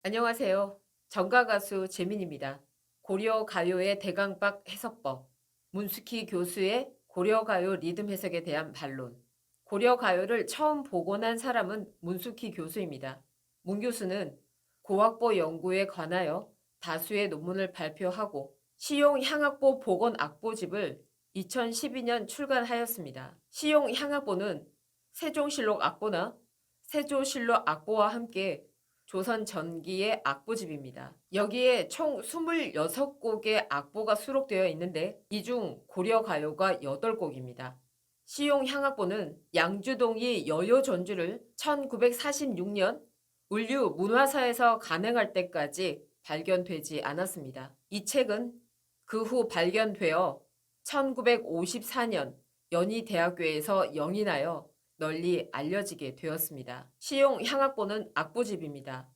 안녕하세요. 정가 가수 재민입니다. 고려 가요의 대강박 해석법, 문숙희 교수의 고려 가요 리듬 해석에 대한 반론. 고려 가요를 처음 복원한 사람은 문숙희 교수입니다. 문 교수는 고학보 연구에 관하여 다수의 논문을 발표하고 시용 향악보 복원 악보집을 2012년 출간하였습니다. 시용 향악보는 세종실록 악보나 세조실록 악보와 함께 조선 전기의 악보집입니다. 여기에 총 26곡의 악보가 수록되어 있는데 이 중 고려 가요가 8곡입니다. 시용 향악보는 양주동이 여요 전주를 1946년 울류 문화사에서 간행할 때까지 발견되지 않았습니다. 이 책은 그 후 발견되어 1954년 연희대학교에서 영인하여 널리 알려지게 되었습니다. 시용 향악보는 악보집입니다.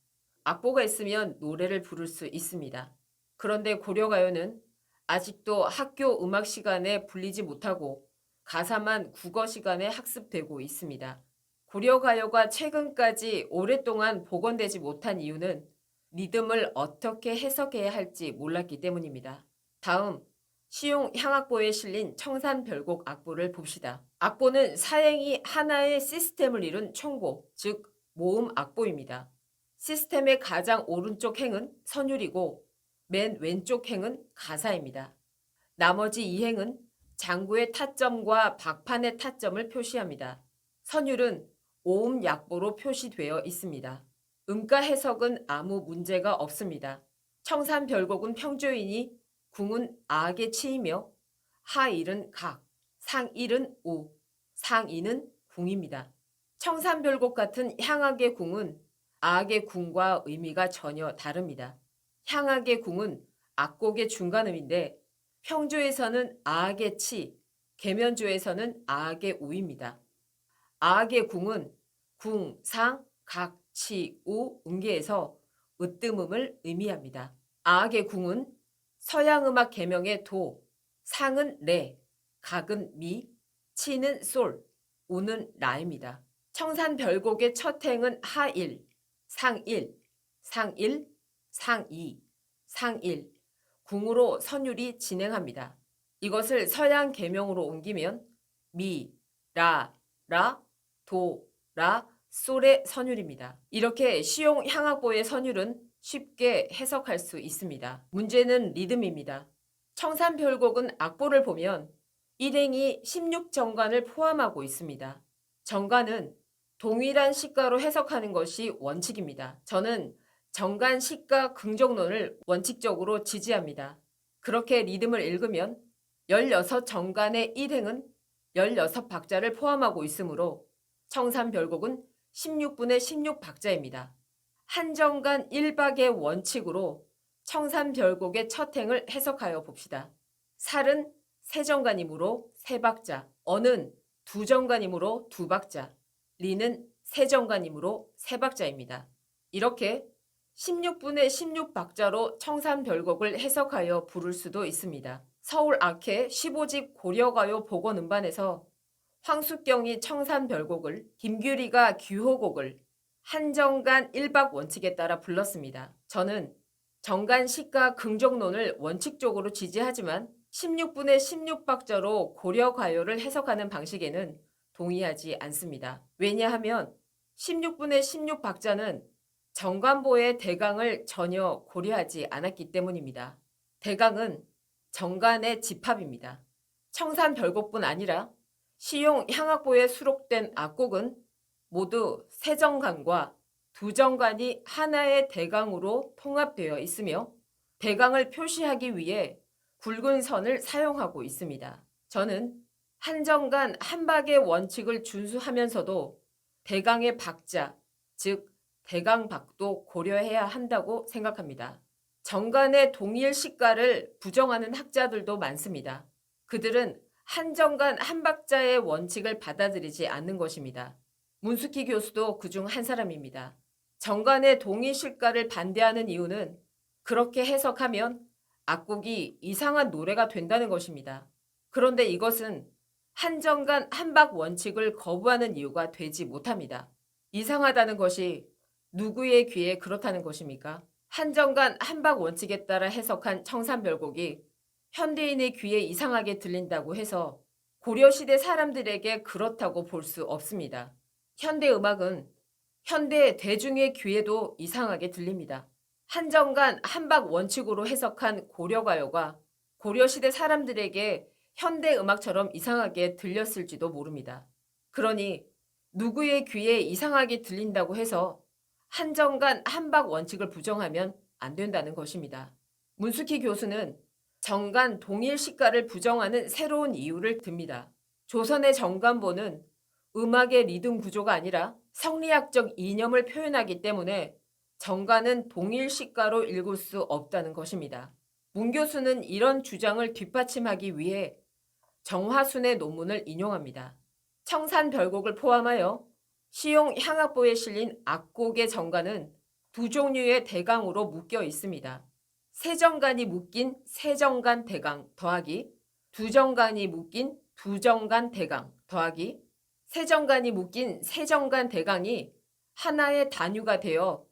악보가 있으면 노래를 부를 수 있습니다. 그런데 고려가요는 아직도 학교 음악 시간에 불리지 못하고 가사만 국어 시간에 학습되고 있습니다. 고려가요가 최근까지 오랫동안 복원되지 못한 이유는 리듬을 어떻게 해석해야 할지 몰랐기 때문입니다. 다음 시용 향악보에 실린 청산별곡 악보를 봅시다. 악보는 사행이 하나의 시스템을 이룬 총곡, 즉 모음 악보입니다. 시스템의 가장 오른쪽 행은 선율이고 맨 왼쪽 행은 가사입니다. 나머지 2행은 장구의 타점과 박판의 타점을 표시합니다. 선율은 오음 약보로 표시되어 있습니다. 음가 해석은 아무 문제가 없습니다. 청산별곡은 평조이니 궁은 악에 치이며 하일은 각, 상일은 우, 상이는 궁입니다. 청산별곡 같은 향악의 궁은 악의 궁과 의미가 전혀 다릅니다. 향악의 궁은 악곡의 중간음인데 평조에서는 악의 치, 계면조에서는 악의 우입니다. 악의 궁은 궁, 상, 각, 치, 우, 음계에서 으뜸음을 의미합니다. 악의 궁은 서양음악 계명의 도, 상은 레, 각은 미, 치는 솔, 우는 라입니다. 청산별곡의 첫 행은 하일, 상일, 상일, 상이, 상일, 궁으로 선율이 진행합니다. 이것을 서양 계명으로 옮기면 미, 라, 라, 도, 라, 솔의 선율입니다. 이렇게 시용 향악보의 선율은 쉽게 해석할 수 있습니다. 문제는 리듬입니다. 청산별곡은 악보를 보면 일행이 16정간을 포함하고 있습니다. 정간은 동일한 시가로 해석하는 것이 원칙입니다. 저는 정간 시가 긍정론을 원칙적으로 지지합니다. 그렇게 리듬을 읽으면 16정간의 일행은 16박자를 포함하고 있으므로 청산별곡은 16분의 16박자입니다. 한정간 1박의 원칙으로 청산별곡의 첫 행을 해석하여 봅시다. 살은 세정간이므로 3박자, 어는 2정간이므로 2박자, 리는 세정간이므로 3박자입니다. 이렇게 16분의 16박자로 청산별곡을 해석하여 부를 수도 있습니다. 서울 악회 15집 고려가요 복원음반에서 황숙경이 청산별곡을, 김규리가 규호곡을 한정간 1박 원칙에 따라 불렀습니다. 저는 정간 시가 긍정론을 원칙적으로 지지하지만 16분의 16박자로 고려가요를 해석하는 방식에는 동의하지 않습니다. 왜냐하면 16분의 16박자는 정간보의 대강을 전혀 고려하지 않았기 때문입니다. 대강은 정간의 집합입니다. 청산별곡뿐 아니라 시용 향악보에 수록된 악곡은 모두 세정간과 두정간이 하나의 대강으로 통합되어 있으며 대강을 표시하기 위해 굵은 선을 사용하고 있습니다. 저는 한정간 한박의 원칙을 준수하면서도 대강의 박자, 즉 대강박도 고려해야 한다고 생각합니다. 정간의 동일 시가를 부정하는 학자들도 많습니다. 그들은 한정간 한박자의 원칙을 받아들이지 않는 것입니다. 문숙희 교수도 그중 한 사람입니다. 정간의 동일 시가를 반대하는 이유는 그렇게 해석하면 악곡이 이상한 노래가 된다는 것입니다. 그런데 이것은 한정간 한박 원칙을 거부하는 이유가 되지 못합니다. 이상하다는 것이 누구의 귀에 그렇다는 것입니까? 한정간 한박 원칙에 따라 해석한 청산별곡이 현대인의 귀에 이상하게 들린다고 해서 고려시대 사람들에게 그렇다고 볼 수 없습니다. 현대 음악은 현대 대중의 귀에도 이상하게 들립니다. 한정간 한박 원칙으로 해석한 고려가요가 고려시대 사람들에게 현대 음악처럼 이상하게 들렸을지도 모릅니다. 그러니 누구의 귀에 이상하게 들린다고 해서 한정간 한박 원칙을 부정하면 안 된다는 것입니다. 문숙희 교수는 정간 동일 시가를 부정하는 새로운 이유를 듭니다. 조선의 정간보는 음악의 리듬 구조가 아니라 성리학적 이념을 표현하기 때문에 정간은 동일 시가로 읽을 수 없다는 것입니다. 문 교수는 이런 주장을 뒷받침하기 위해 정화순의 논문을 인용합니다. 청산별곡을 포함하여 시용 향악보에 실린 악곡의 정간은 두 종류의 대강으로 묶여 있습니다. 세정간이 묶인 세정간 대강 더하기 두정간이 묶인 두정간 대강 더하기 세정간이 묶인 세정간 대강이 하나의 단위가 되어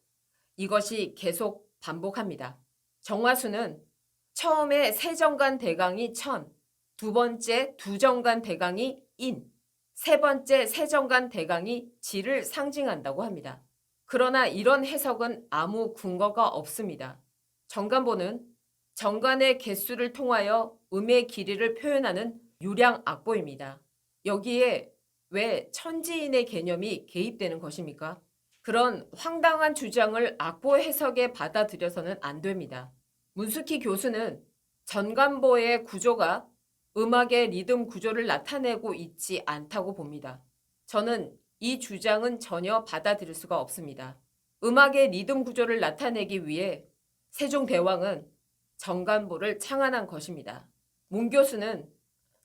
이것이 계속 반복합니다. 정화수는 처음에 세정간 대강이 천, 두 번째 두정간 대강이 인, 세 번째 세정간 대강이 지를 상징한다고 합니다. 그러나 이런 해석은 아무 근거가 없습니다. 정간보는 정간의 개수를 통하여 음의 길이를 표현하는 유량 악보입니다. 여기에 왜 천지인의 개념이 개입되는 것입니까? 그런 황당한 주장을 악보 해석에 받아들여서는 안 됩니다. 문숙희 교수는 전간보의 구조가 음악의 리듬 구조를 나타내고 있지 않다고 봅니다. 저는 이 주장은 전혀 받아들일 수가 없습니다. 음악의 리듬 구조를 나타내기 위해 세종대왕은 정간보를 창안한 것입니다. 문 교수는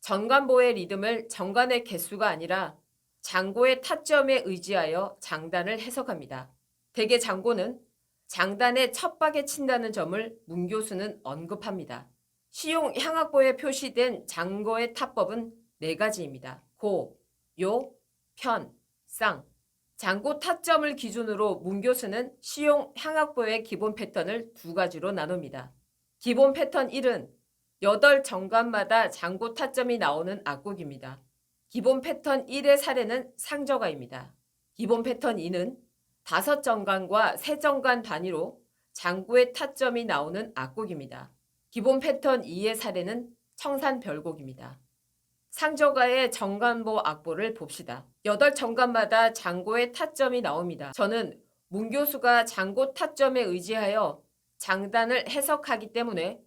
전간보의 리듬을 정간의 개수가 아니라 장고의 타점에 의지하여 장단을 해석합니다. 대개 장고는 장단의 첫 박에 친다는 점을 문 교수는 언급합니다. 시용 향악보에 표시된 장고의 타법은 4가지입니다. 고, 요, 편, 쌍. 장고 타점을 기준으로 문 교수는 시용 향악보의 기본 패턴을 2가지로 나눕니다. 기본 패턴 1은 8정간마다 장고 타점이 나오는 악곡입니다. 기본 패턴 1의 사례는 상저가입니다. 기본 패턴 2는 5정간과 3정간 단위로 장고의 타점이 나오는 악곡입니다. 기본 패턴 2의 사례는 청산별곡입니다. 상저가의 정간보 악보를 봅시다. 8정간마다 장고의 타점이 나옵니다. 저는 문 교수가 장고 타점에 의지하여 장단을 해석하기 때문에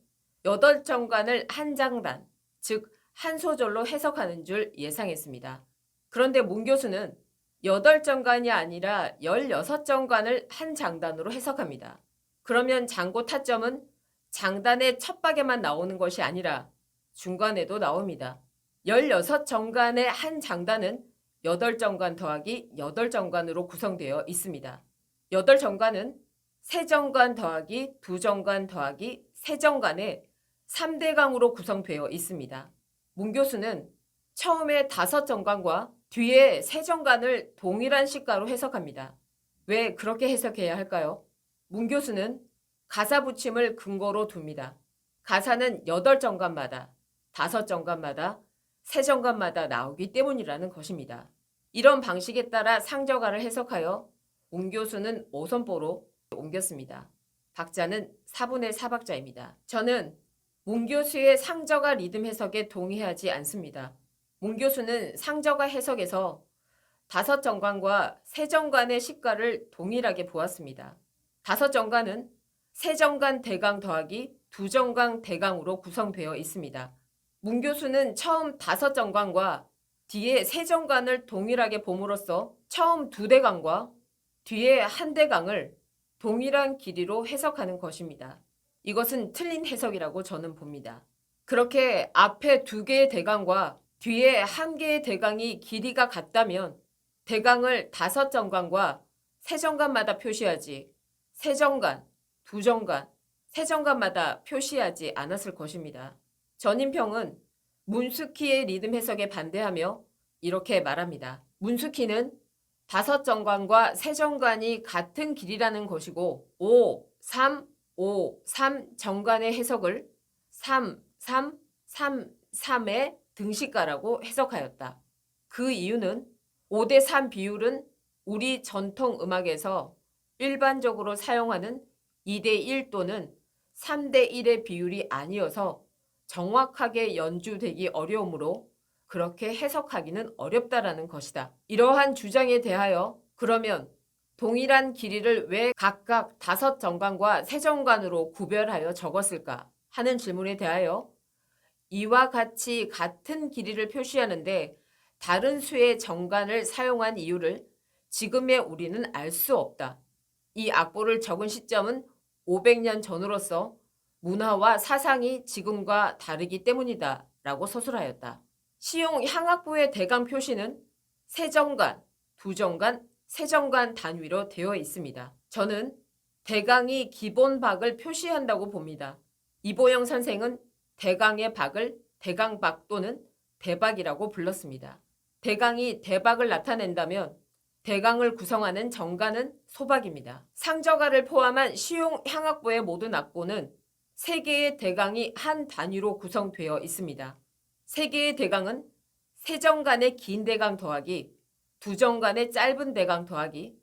8정간을 한 장단, 즉 한 소절로 해석하는 줄 예상했습니다. 그런데 문 교수는 8정간이 아니라 16정간을 한 장단으로 해석합니다. 그러면 장고 타점은 장단의 첫박에만 나오는 것이 아니라 중간에도 나옵니다. 16정간의 한 장단은 8정간 더하기 8정간으로 구성되어 있습니다. 8정간은 3정간 더하기 2정간 더하기 3정간의 3대강으로 구성되어 있습니다. 문 교수는 처음에 5정간과 뒤에 3정간을 동일한 시가로 해석합니다. 왜 그렇게 해석해야 할까요? 문 교수는 가사 붙임을 근거로 둡니다. 가사는 8정간마다, 5정간마다, 3정간마다 나오기 때문이라는 것입니다. 이런 방식에 따라 상저가를 해석하여 문 교수는 5선보로 옮겼습니다. 박자는 4분의 4박자입니다. 저는 문 교수의 상저가 리듬 해석에 동의하지 않습니다. 문 교수는 상저가 해석에서 5정간과 3정간의 시가를 동일하게 보았습니다. 5정간은 3정간 대강 더하기 2정간 대강으로 구성되어 있습니다. 문 교수는 처음 5정간과 뒤에 3정간을 동일하게 봄으로써 처음 2대강과 뒤에 1대강을 동일한 길이로 해석하는 것입니다. 이것은 틀린 해석이라고 저는 봅니다. 그렇게 앞에 2개의 대강과 뒤에 1개의 대강이 길이가 같다면 대강을 5정간과 3정간마다 표시하지 3정간, 2정간, 3정간마다 표시하지 않았을 것입니다. 전인평은 문숙희의 리듬 해석에 반대하며 이렇게 말합니다. 문숙희는 다섯 정관과 세 정관이 같은 길이라는 것이고 5, 3, 5, 3 정관의 해석을 3, 3, 3, 3의 등식가라고 해석하였다. 그 이유는 5대 3 비율은 우리 전통 음악에서 일반적으로 사용하는 2대 1 또는 3대 1의 비율이 아니어서 정확하게 연주되기 어려우므로 그렇게 해석하기는 어렵다라는 것이다. 이러한 주장에 대하여 그러면 동일한 길이를 왜 각각 다섯 정관과 세 정관으로 구별하여 적었을까 하는 질문에 대하여 이와 같이 같은 길이를 표시하는데 다른 수의 정관을 사용한 이유를 지금의 우리는 알 수 없다. 이 악보를 적은 시점은 500년 전으로서 문화와 사상이 지금과 다르기 때문이다 라고 서술하였다. 시용 향악부의 대강 표시는 세정관, 두정관, 세정관 단위로 되어 있습니다. 저는 대강이 기본 박을 표시한다고 봅니다. 이보영 선생은 대강의 박을 대강박 또는 대박이라고 불렀습니다. 대강이 대박을 나타낸다면 대강을 구성하는 정관은 소박입니다. 상저가를 포함한 시용 향악부의 모든 악보는 세 개의 대강이 한 단위로 구성되어 있습니다. 세 개의 대강은 세정간의 긴 대강 더하기, 두정간의 짧은 대강 더하기,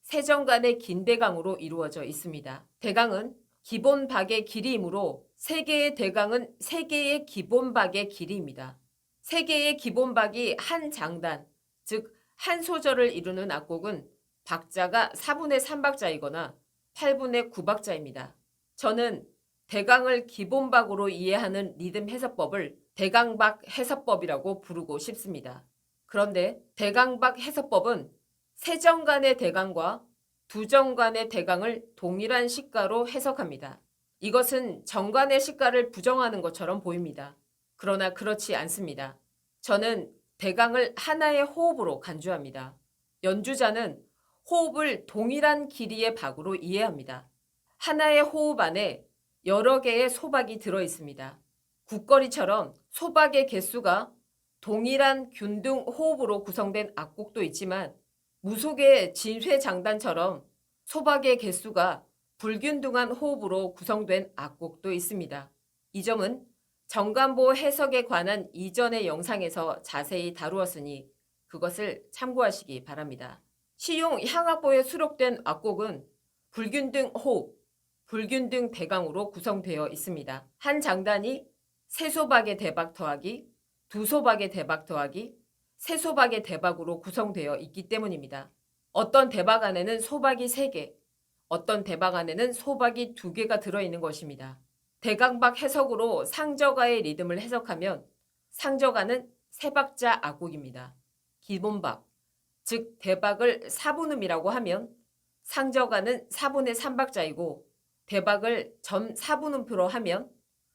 세정간의 긴 대강으로 이루어져 있습니다. 대강은 기본 박의 길이이므로 세 개의 대강은 세 개의 기본 박의 길이입니다. 세 개의 기본 박이 한 장단, 즉 한 소절을 이루는 악곡은 박자가 4분의 3박자이거나 8분의 9박자입니다. 저는 대강을 기본박으로 이해하는 리듬 해석법을 대강박 해석법이라고 부르고 싶습니다. 그런데 대강박 해석법은 세정간의 대강과 두정간의 대강을 동일한 시가로 해석합니다. 이것은 정관의 시가를 부정하는 것처럼 보입니다. 그러나 그렇지 않습니다. 저는 대강을 하나의 호흡으로 간주합니다. 연주자는 호흡을 동일한 길이의 박으로 이해합니다. 하나의 호흡 안에 여러 개의 소박이 들어 있습니다. 국거리처럼 소박의 개수가 동일한 균등 호흡으로 구성된 악곡도 있지만 무속의 진쇠장단처럼 소박의 개수가 불균등한 호흡으로 구성된 악곡도 있습니다. 이 점은 정관보 해석에 관한 이전의 영상에서 자세히 다루었으니 그것을 참고하시기 바랍니다. 시용 향악보에 수록된 악곡은 불균등 호흡, 불균등 대강으로 구성되어 있습니다. 한 장단이 세 소박의 대박 더하기, 두 소박의 대박 더하기, 세 소박의 대박으로 구성되어 있기 때문입니다. 어떤 대박 안에는 소박이 3개, 어떤 대박 안에는 소박이 2개가 들어있는 것입니다. 대강박 해석으로 상저가의 리듬을 해석하면 상저가는 세 박자 악곡입니다. 기본박, 즉 대박을 4분음이라고 하면 상저가는 4분의 3박자이고 대박을 점 4분음표로 하면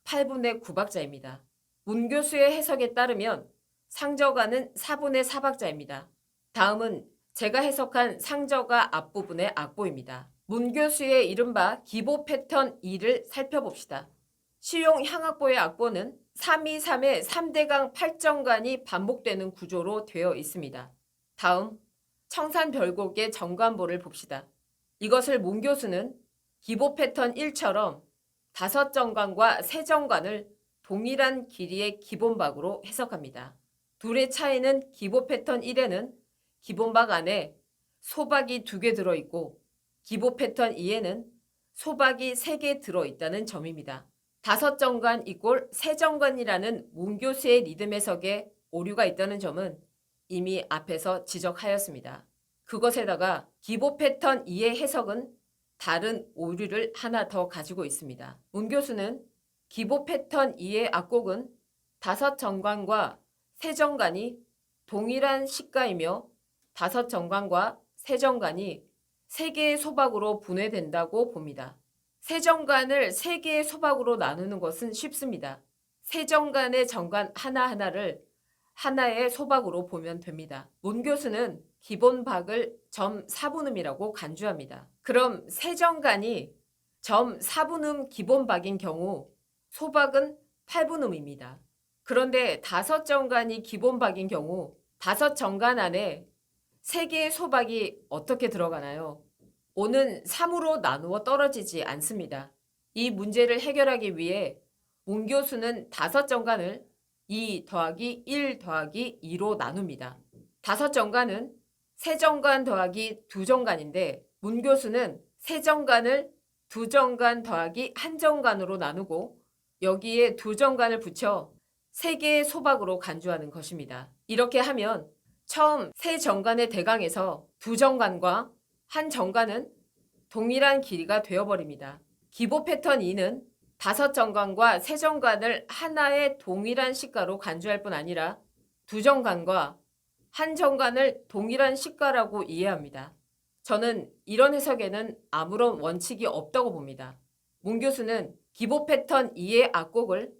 8분의 9박자입니다. 문교수의 해석에 따르면 상저가는 4분의 4박자입니다. 다음은 제가 해석한 상저가 앞부분의 악보입니다. 문교수의 이른바 기보 패턴 2를 살펴봅시다. 시용 향악보의 악보는 323의 3대강 8정관이 반복되는 구조로 되어 있습니다. 다음 청산별곡의 정관보를 봅시다. 이것을 문교수는 기보 패턴 1처럼 5정관과 3정관을 동일한 길이의 기본박으로 해석합니다. 둘의 차이는 기보 패턴 1에는 기본박 안에 소박이 2개 들어있고 기보 패턴 2에는 소박이 3개 들어있다는 점입니다. 5정관 이꼴 3정관이라는 문교수의 리듬 해석에 오류가 있다는 점은 이미 앞에서 지적하였습니다. 그것에다가 기보 패턴 2의 해석은 다른 오류를 하나 더 가지고 있습니다. 문교수는 기보 패턴 2의 악곡은 5정관과 3정관이 동일한 시가이며 5정관과 3정관이 3개의 소박으로 분해된다고 봅니다. 세정관을 3개의 소박으로 나누는 것은 쉽습니다. 세정관의 정관 하나하나를 하나의 소박으로 보면 됩니다. 문교수는 기본 박을 점 4분음이라고 간주합니다. 그럼 세정관이 점 4분음 기본 박인 경우 소박은 8분음입니다. 그런데 5정관이 기본 박인 경우 5정관 안에 세 개의 소박이 어떻게 들어가나요? 5는 3으로 나누어 떨어지지 않습니다. 이 문제를 해결하기 위해 문교수는 5정간을 2 더하기 1 더하기 2로 나눕니다. 5정간은 3정간 더하기 2정간인데 문교수는 3정간을 2정간 더하기 1정간으로 나누고 여기에 2정간을 붙여 3개의 소박으로 간주하는 것입니다. 이렇게 하면 처음 3정간의 대강에서 2정간과 1정간은 동일한 길이가 되어버립니다. 기보 패턴 2는 5정간과 3정간을 하나의 동일한 식가로 간주할 뿐 아니라 2정간과 1정간을 동일한 식가라고 이해합니다. 저는 이런 해석에는 아무런 원칙이 없다고 봅니다. 문 교수는 기보 패턴 2의 악곡을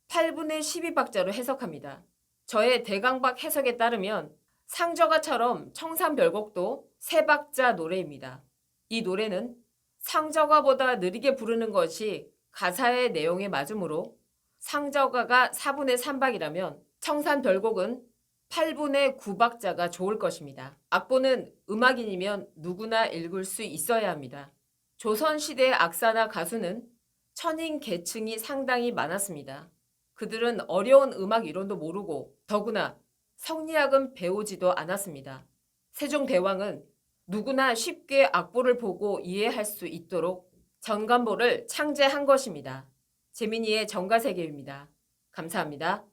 8분의 12박자로 해석합니다. 저의 대강박 해석에 따르면 상저가처럼 청산별곡도 3박자 노래입니다. 이 노래는 상저가보다 느리게 부르는 것이 가사의 내용에 맞으므로 상저가가 4분의 3박이라면 청산별곡은 8분의 9박자가 좋을 것입니다. 악보는 음악인이면 누구나 읽을 수 있어야 합니다. 조선시대의 악사나 가수는 천인 계층이 상당히 많았습니다. 그들은 어려운 음악 이론도 모르고 더구나 성리학은 배우지도 않았습니다. 세종대왕은 누구나 쉽게 악보를 보고 이해할 수 있도록 전간보를 창제한 것입니다. 재민이의 전가세계입니다. 감사합니다.